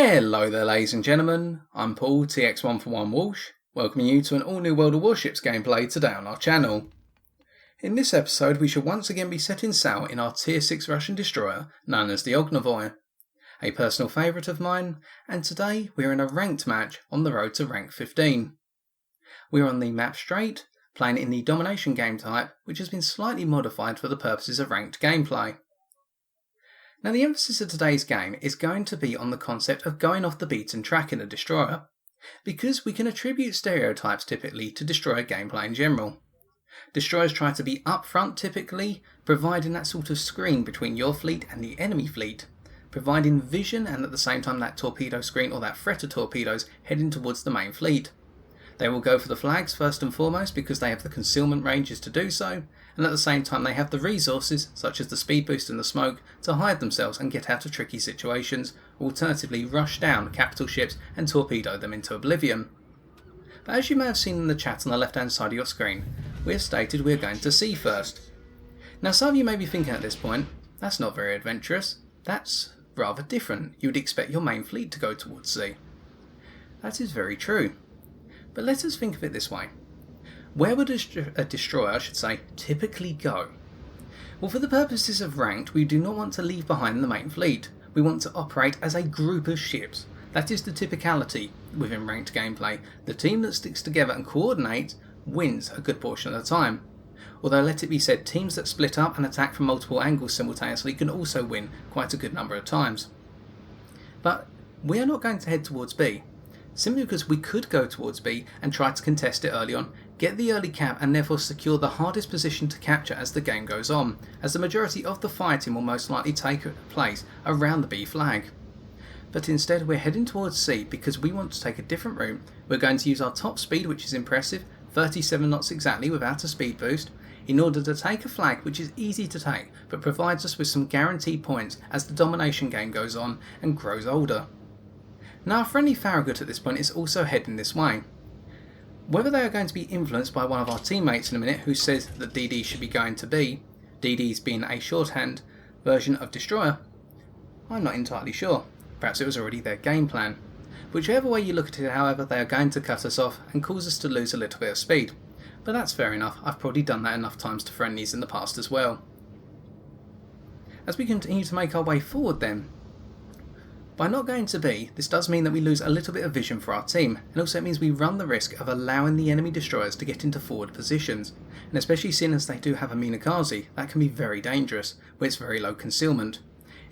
Hello there ladies and gentlemen, I'm Paul TX141 Walsh, welcoming you to an all new World of Warships gameplay today on our channel. In this episode we shall once again be setting sail in our Tier 6 Russian destroyer known as the Ognevoi, a personal favourite of mine, and today we are in a ranked match on the road to rank 15. We are on the map Straight, playing in the domination game type, which has been slightly modified for the purposes of ranked gameplay. Now the emphasis of today's game is going to be on the concept of going off the beaten track in a destroyer, because we can attribute stereotypes typically to destroyer gameplay in general. Destroyers try to be up front typically, providing that sort of screen between your fleet and the enemy fleet, providing vision and at the same time that torpedo screen or that threat of torpedoes heading towards the main fleet. They will go for the flags first and foremost because they have the concealment ranges to do so, and at the same time they have the resources, such as the speed boost and the smoke, to hide themselves and get out of tricky situations, or alternatively rush down capital ships and torpedo them into oblivion. But as you may have seen in the chat on the left hand side of your screen, we have stated we are going to sea first. Now some of you may be thinking at this point, that's not very adventurous, that's rather different, you would expect your main fleet to go towards sea. That is very true. But let us think of it this way. Where would a destroyer, typically go? Well, for the purposes of ranked, we do not want to leave behind the main fleet. We want to operate as a group of ships. That is the typicality within ranked gameplay. The team that sticks together and coordinates wins a good portion of the time. Although let it be said, teams that split up and attack from multiple angles simultaneously can also win quite a good number of times. But we are not going to head towards B. Simply because we could go towards B and try to contest it early on, get the early cap and therefore secure the hardest position to capture as the game goes on, as the majority of the fighting will most likely take place around the B flag. But instead we're heading towards C because we want to take a different route. We're going to use our top speed, which is impressive, 37 knots exactly without a speed boost, in order to take a flag which is easy to take but provides us with some guaranteed points as the domination game goes on and grows older. Now our friendly Farragut at this point is also heading this way. Whether they are going to be influenced by one of our teammates in a minute who says that DD should be going to B, DDs being a shorthand version of destroyer, I'm not entirely sure. Perhaps it was already their game plan. Whichever way you look at it, however, they are going to cut us off and cause us to lose a little bit of speed. But that's fair enough, I've probably done that enough times to friendlies in the past as well. As we continue to make our way forward then, by not going to B, this does mean that we lose a little bit of vision for our team, and also it means we run the risk of allowing the enemy destroyers to get into forward positions, and especially seeing as they do have a Minakaze, that can be very dangerous, with its very low concealment.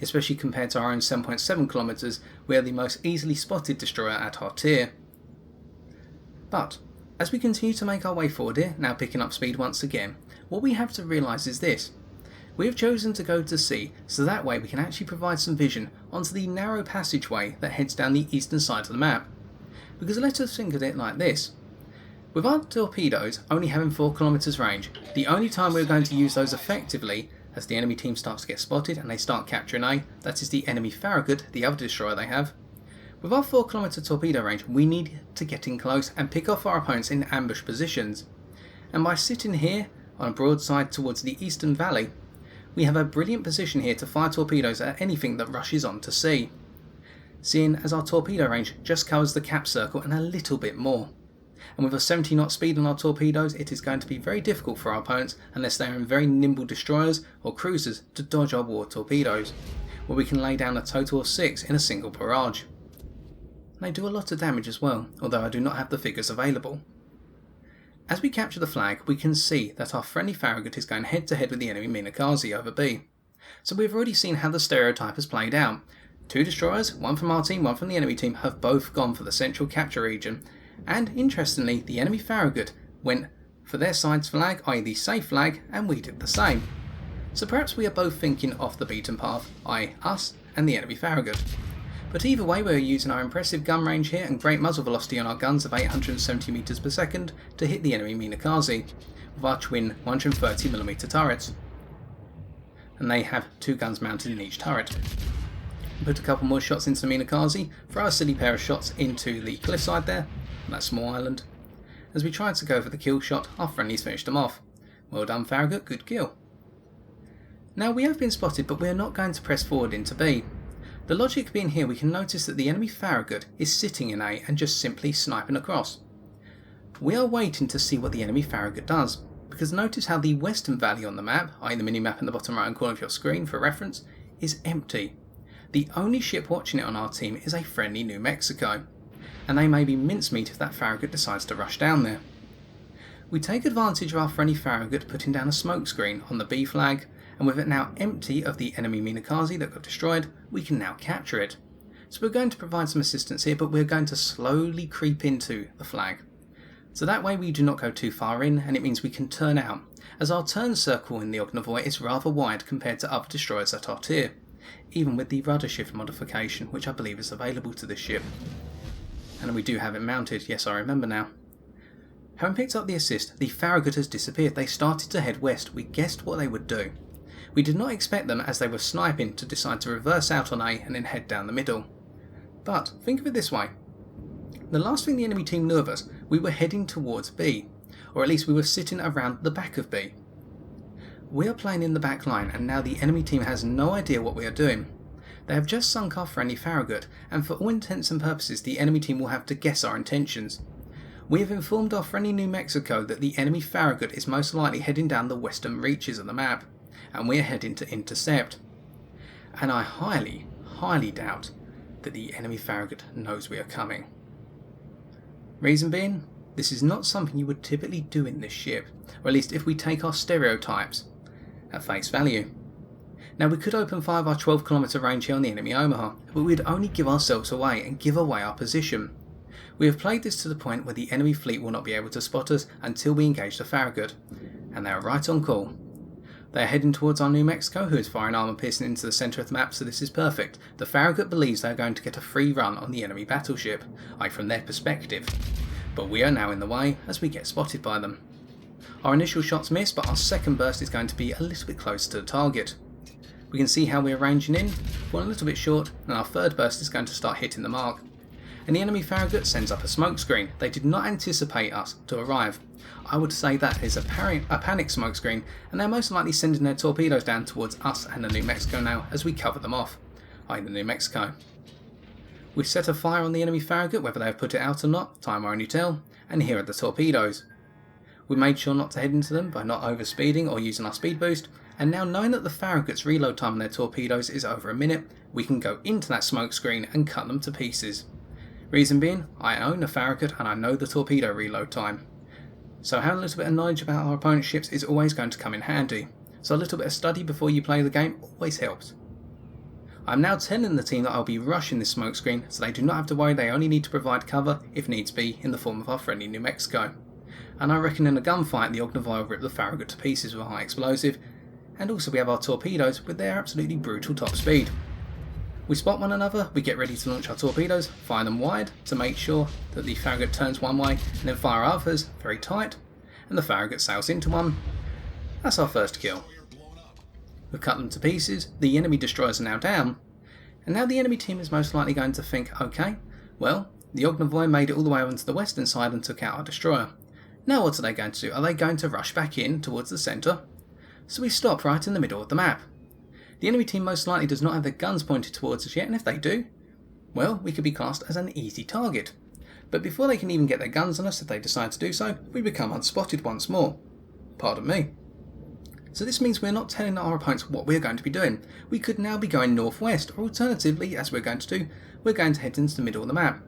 Especially compared to our own 7.7 kilometers, we are the most easily spotted destroyer at our tier. But, as we continue to make our way forward here, now picking up speed once again, what we have to realise is this. We have chosen to go to sea, so that way we can actually provide some vision onto the narrow passageway that heads down the eastern side of the map. Because let us think of it like this. With our torpedoes only having 4 kilometers range, the only time we're going to use those effectively, as the enemy team starts to get spotted and they start capturing A, that is the enemy Farragut, the other destroyer they have. With our 4 kilometer torpedo range, we need to get in close and pick off our opponents in ambush positions. And by sitting here on a broadside towards the eastern valley, we have a brilliant position here to fire torpedoes at anything that rushes on to sea, seeing as our torpedo range just covers the cap circle and a little bit more. And with a 70 knot speed on our torpedoes, it is going to be very difficult for our opponents, unless they are in very nimble destroyers or cruisers, to dodge our war torpedoes, where we can lay down a total of 6 in a single barrage. And they do a lot of damage as well, although I do not have the figures available. As we capture the flag, we can see that our friendly Farragut is going head to head with the enemy Minakaze over B. So we've already seen how the stereotype has played out. 2 destroyers, one from our team, one from the enemy team, have both gone for the central capture region, and interestingly the enemy Farragut went for their side's flag, i.e. the safe flag, and we did the same. So perhaps we are both thinking off the beaten path, i.e. us and the enemy Farragut. But either way, we are using our impressive gun range here and great muzzle velocity on our guns of 870 meters per second to hit the enemy Minakaze with our twin 130mm turrets. And they have 2 guns mounted in each turret. Put a couple more shots into the Minakaze, throw a silly pair of shots into the cliffside there, on that small island. As we tried to go for the kill shot, our friendlies finished them off. Well done Farragut, good kill. Now we have been spotted, but we are not going to press forward into B. The logic being here, we can notice that the enemy Farragut is sitting in A and just simply sniping across. We are waiting to see what the enemy Farragut does, because notice how the western valley on the map, i.e. the mini-map in the bottom right hand corner of your screen for reference, is empty. The only ship watching it on our team is a friendly New Mexico, and they may be mincemeat if that Farragut decides to rush down there. We take advantage of our friendly Farragut putting down a smoke screen on the B flag, and with it now empty of the enemy Minakaze that got destroyed, we can now capture it. So we're going to provide some assistance here, but we're going to slowly creep into the flag. So that way we do not go too far in, and it means we can turn out, as our turn circle in the Ognevoi is rather wide compared to other destroyers at our tier, even with the rudder shift modification, which I believe is available to this ship. And we do have it mounted, yes, I remember now. Having picked up the assist, the Farragut has disappeared. They started to head west. We guessed what they would do. We did not expect them, as they were sniping, to decide to reverse out on A and then head down the middle. But think of it this way. The last thing the enemy team knew of us, we were heading towards B, or at least we were sitting around the back of B. We are playing in the back line, and now the enemy team has no idea what we are doing. They have just sunk our friendly Farragut, and for all intents and purposes the enemy team will have to guess our intentions. We have informed our friendly New Mexico that the enemy Farragut is most likely heading down the western reaches of the map, and we are heading to intercept. And I highly doubt that the enemy Farragut knows we are coming. Reason being, this is not something you would typically do in this ship, or at least if we take our stereotypes at face value. Now we could open fire of our 12km range here on the enemy Omaha, but we'd only give ourselves away and give away our position. We have played this to the point where the enemy fleet will not be able to spot us until we engage the Farragut, and they are right on call. They are heading towards our New Mexico, who is firing armor piercing into the centre of the map, so this is perfect. The Farragut believes they are going to get a free run on the enemy battleship, from their perspective. But we are now in the way as we get spotted by them. Our initial shots miss, but our second burst is going to be a little bit closer to the target. We can see how we are ranging in, falling a little bit short, and our third burst is going to start hitting the mark. And the enemy Farragut sends up a smoke screen. They did not anticipate us to arrive. I would say that is a panic smoke screen, and they're most likely sending their torpedoes down towards us and the New Mexico now as we cover them off, the New Mexico. We've set a fire on the enemy Farragut, whether they have put it out or not, time will only tell, and here are the torpedoes. We made sure not to head into them by not overspeeding or using our speed boost, and now knowing that the Farragut's reload time on their torpedoes is over a minute, we can go into that smoke screen and cut them to pieces. Reason being, I own a Farragut and I know the torpedo reload time. So having a little bit of knowledge about our opponent's ships is always going to come in handy, so a little bit of study before you play the game always helps. I'm now telling the team that I'll be rushing this smoke screen, so they do not have to worry, they only need to provide cover, if needs be, in the form of our friendly New Mexico. And I reckon in a gunfight the Ognevoi will rip the Farragut to pieces with a high explosive, and also we have our torpedoes with their absolutely brutal top speed. We spot one another, we get ready to launch our torpedoes, fire them wide to make sure that the Farragut turns one way, and then fire others very tight, and the Farragut sails into one. That's our first kill. We've cut them to pieces, the enemy destroyers are now down, and now the enemy team is most likely going to think, okay, well, the Ognevoi made it all the way onto the western side and took out our destroyer. Now what are they going to do? Are they going to rush back in towards the centre? So we stop right in the middle of the map. The enemy team most likely does not have their guns pointed towards us yet, and if they do, well, we could be classed as an easy target. But before they can even get their guns on us, if they decide to do so, we become unspotted once more. Pardon me. So this means we're not telling our opponents what we're going to be doing. We could now be going northwest, or alternatively, as we're going to do, we're going to head into the middle of the map.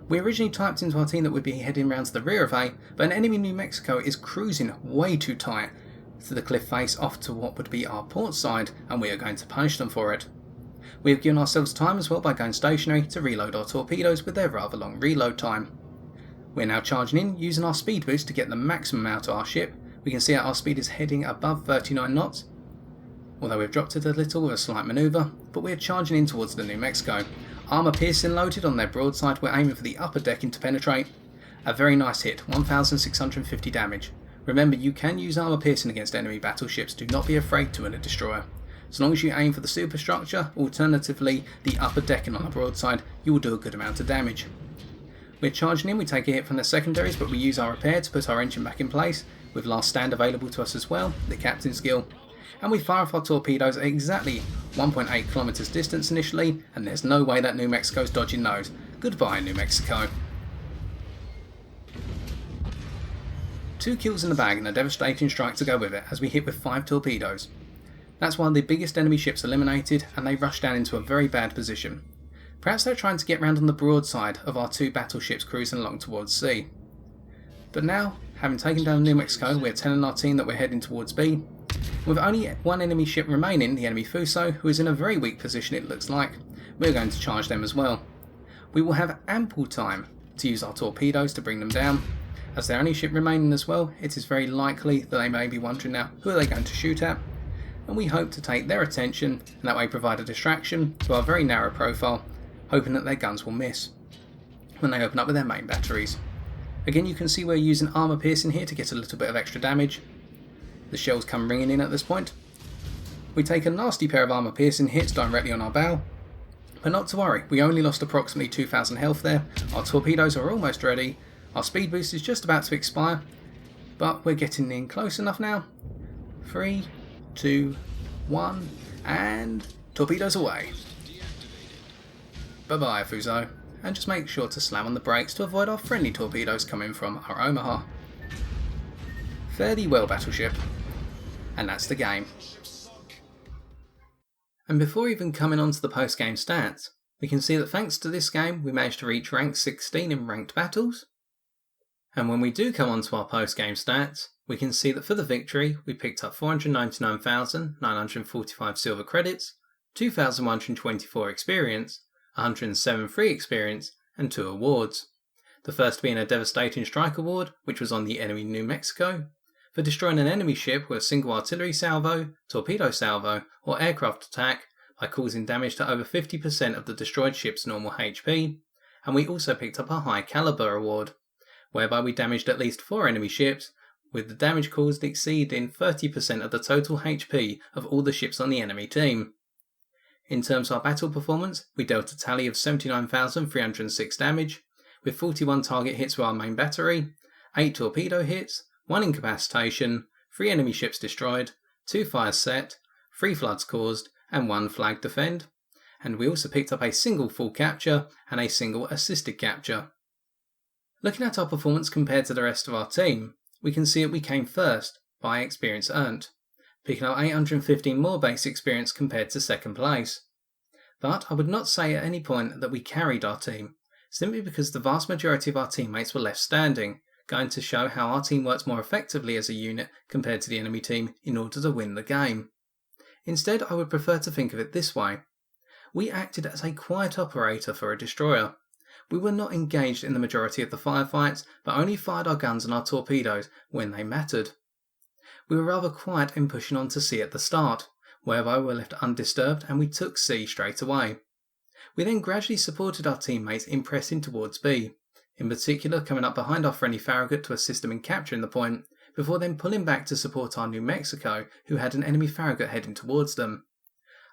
We originally typed into our team that we'd be heading round to the rear of A, but an enemy New Mexico is cruising way too tight to the cliff face off to what would be our port side, and we are going to punish them for it. We have given ourselves time as well by going stationary to reload our torpedoes with their rather long reload time. We are now charging in using our speed boost to get the maximum out of our ship. We can see that our speed is heading above 39 knots, although we've dropped it a little with a slight manoeuvre, but we are charging in towards the New Mexico. Armour piercing loaded on their broadside, we're aiming for the upper decking to penetrate. A very nice hit, 1650 damage. Remember, you can use armour piercing against enemy battleships, do not be afraid to in a destroyer. As long as you aim for the superstructure, alternatively the upper decking on the broadside, you will do a good amount of damage. We're charging in, we take a hit from the secondaries, but we use our repair to put our engine back in place, with last stand available to us as well, the captain's skill. and we fire off our torpedoes at exactly 1.8 kilometers distance initially, and there's no way that New Mexico's dodging those. Goodbye, New Mexico. 2 kills in the bag and a devastating strike to go with it as we hit with 5 torpedoes. That's one of the biggest enemy ships eliminated, and they rush down into a very bad position. Perhaps they're trying to get round on the broadside of our 2 battleships cruising along towards C. But now, having taken down New Mexico, we're telling our team that we're heading towards B. With only 1 enemy ship remaining, the enemy Fuso, who is in a very weak position it looks like, we're going to charge them as well. We will have ample time to use our torpedoes to bring them down. As their only ship remaining as well, it is very likely that they may be wondering now who are they going to shoot at, and we hope to take their attention and that way provide a distraction to our very narrow profile, hoping that their guns will miss when they open up with their main batteries. Again, you can see we're using armour piercing here to get a little bit of extra damage. The shells come ringing in at this point. We take a nasty pair of armour piercing hits directly on our bow, but not to worry, we only lost approximately 2,000 health there. Our torpedoes are almost ready, our speed boost is just about to expire, but we're getting in close enough now. 3, 2, 1, and torpedoes away. Bye bye, Fuso, and just make sure to slam on the brakes to avoid our friendly torpedoes coming from our Omaha. Fare thee well, battleship. And that's the game. And before even coming on to the post-game stats, we can see that thanks to this game we managed to reach rank 16 in ranked battles. And when we do come on to our post-game stats, we can see that for the victory we picked up 499,945 silver credits, 2,124 experience, 107 free experience, and 2 awards. The first being a devastating strike award, which was on the enemy New Mexico, for destroying an enemy ship with a single artillery salvo, torpedo salvo, or aircraft attack by causing damage to over 50% of the destroyed ship's normal HP, and we also picked up a high caliber award, whereby we damaged at least 4 enemy ships, with the damage caused exceeding 30% of the total HP of all the ships on the enemy team. In terms of our battle performance, we dealt a tally of 79,306 damage, with 41 target hits with our main battery, 8 torpedo hits, 1 incapacitation, 3 enemy ships destroyed, 2 fires set, 3 floods caused, and 1 flag defend, and we also picked up a single full capture and a single assisted capture. Looking at our performance compared to the rest of our team, we can see that we came first by experience earned, picking up 815 more base experience compared to second place. But I would not say at any point that we carried our team, simply because the vast majority of our teammates were left standing, going to show how our team works more effectively as a unit compared to the enemy team in order to win the game. Instead, I would prefer to think of it this way. We acted as a quiet operator for a destroyer. We were not engaged in the majority of the firefights, but only fired our guns and our torpedoes when they mattered. We were rather quiet in pushing on to C at the start, whereby we were left undisturbed and we took C straight away. We then gradually supported our teammates in pressing towards B, in particular coming up behind our friendly Farragut to assist them in capturing the point, before then pulling back to support our New Mexico, who had an enemy Farragut heading towards them.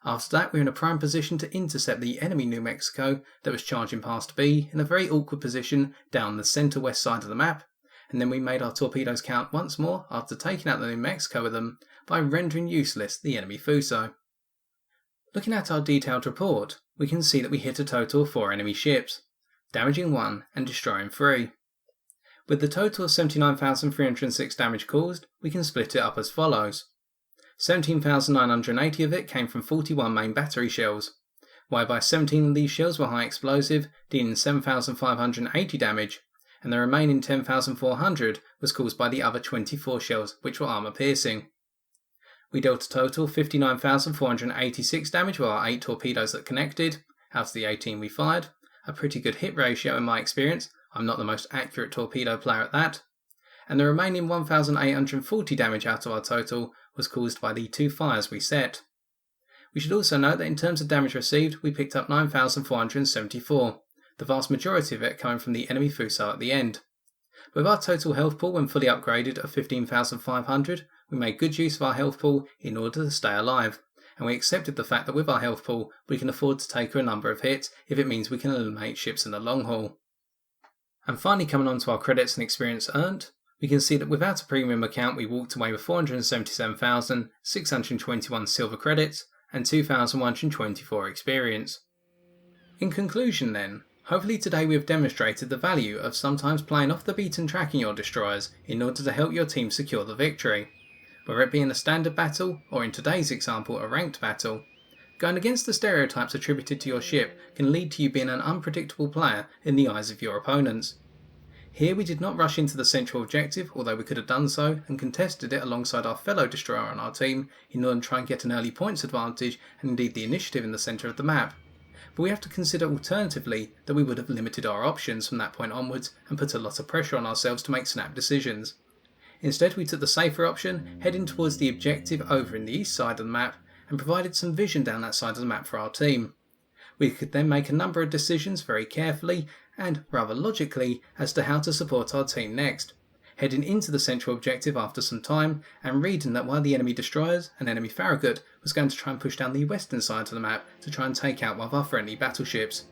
After that, we were in a prime position to intercept the enemy New Mexico that was charging past B in a very awkward position down the centre-west side of the map, and then we made our torpedoes count once more after taking out the New Mexico with them by rendering useless the enemy Fuso. Looking at our detailed report, we can see that we hit a total of 4 enemy ships, damaging 1 and destroying 3. With the total of 79,306 damage caused, we can split it up as follows. 17,980 of it came from 41 main battery shells, whereby 17 of these shells were high explosive, dealing 7,580 damage, and the remaining 10,400 was caused by the other 24 shells, which were armour piercing. We dealt a total of 59,486 damage with our 8 torpedoes that connected, out of the 18 we fired, a pretty good hit ratio in my experience. I'm not the most accurate torpedo player at that. And the remaining 1,840 damage out of our total was caused by the 2 fires we set. We should also note that in terms of damage received, we picked up 9,474, the vast majority of it coming from the enemy Fuso at the end. With our total health pool when fully upgraded of 15,500, we made good use of our health pool in order to stay alive, and we accepted the fact that with our health pool we can afford to take a number of hits if it means we can eliminate ships in the long haul. And finally, coming on to our credits and experience earned, We can see that without a premium account we walked away with 477,621 silver credits and 2,124 experience. In conclusion then, hopefully today we have demonstrated the value of sometimes playing off the beaten track in your destroyers in order to help your team secure the victory. Whether it be in a standard battle or in today's example a ranked battle, going against the stereotypes attributed to your ship can lead to you being an unpredictable player in the eyes of your opponents. Here we did not rush into the central objective, although we could have done so, and contested it alongside our fellow destroyer on our team in order to try and get an early points advantage and indeed the initiative in the centre of the map. But we have to consider alternatively that we would have limited our options from that point onwards and put a lot of pressure on ourselves to make snap decisions. Instead we took the safer option, heading towards the objective over in the east side of the map and provided some vision down that side of the map for our team. We could then make a number of decisions very carefully and rather logically as to how to support our team next, heading into the central objective after some time and reading that one of the enemy destroyers, an enemy Farragut, was going to try and push down the western side of the map to try and take out one of our friendly battleships.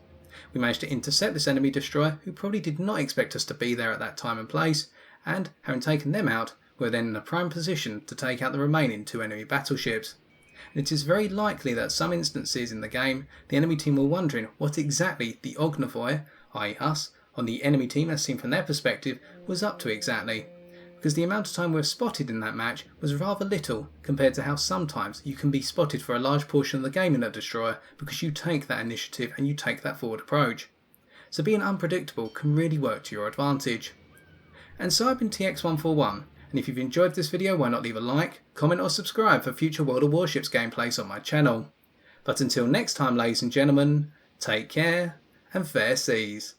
We managed to intercept this enemy destroyer who probably did not expect us to be there at that time and place, and having taken them out, we were then in a prime position to take out the remaining 2 enemy battleships. And it is very likely that at some instances in the game, the enemy team were wondering what exactly the Ognevoi, i.e. us, on the enemy team as seen from their perspective, was up to exactly, because the amount of time we were spotted in that match was rather little compared to how sometimes you can be spotted for a large portion of the game in a destroyer because you take that initiative and you take that forward approach. So being unpredictable can really work to your advantage. And so I've been TX141, and if you've enjoyed this video, why not leave a like, comment or subscribe for future World of Warships gameplays on my channel. But until next time, ladies and gentlemen, take care and fair seas.